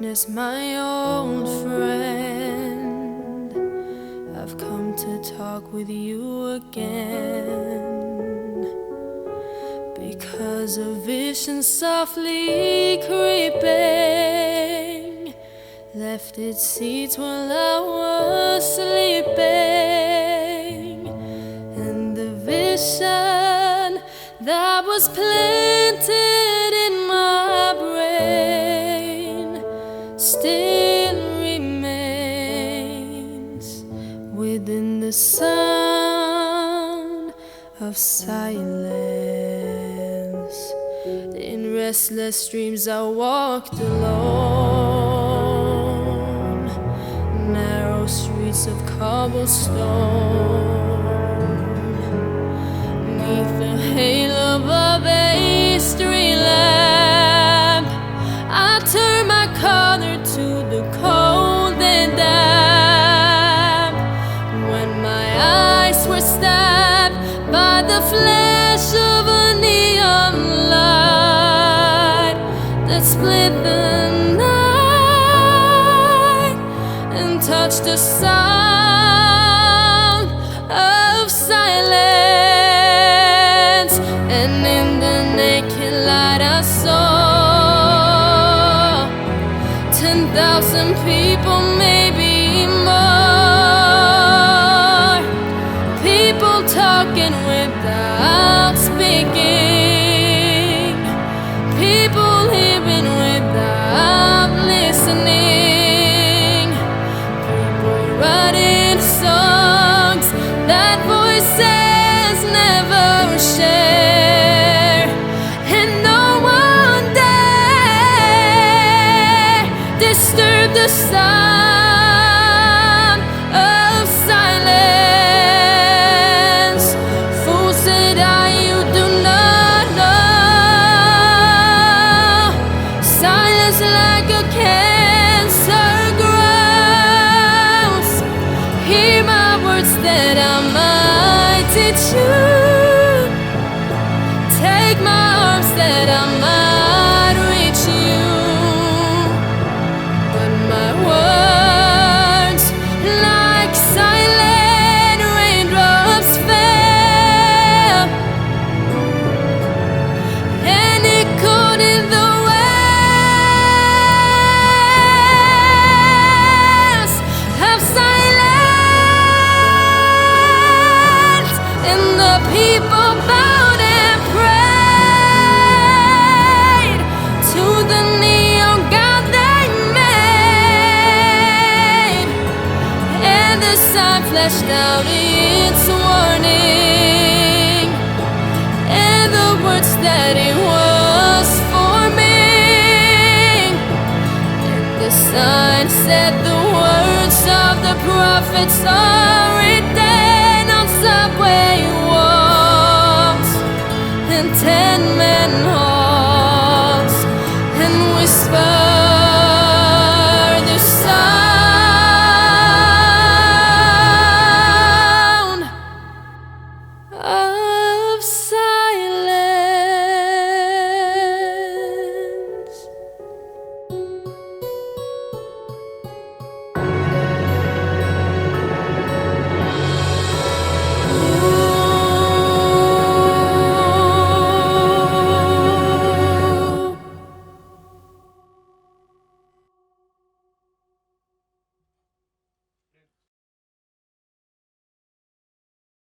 Darkness, my old friend, I've come to talk with you again, because a vision softly creeping left its seeds while I was sleeping, and the vision that was planted in my brain still remains within the sound of silence. In restless dreams I walked alone, narrow streets of cobblestone, neath the halo of a street lamp. I turned my collar to the cold and damp, when my eyes were stabbed by the flash of a neon light that split the night and touched the sound of silence. And in the naked light I saw 10,000 people, maybe more, people talking without speaking, people hearing without listening, people writing songs that voices never share, and no one dare disturb the sound of silence. Fool, said I, you do not know, silence like a cancer grows. Hear my words that I might teach you, take my arms that I might reach you, but my words, like silent raindrops, fell and echoed in the wells of silence, and the people bowed and prayed to the neon god they made, and the sun flashed out its warning, and the words that it was forming, and the sun said the words of the prophets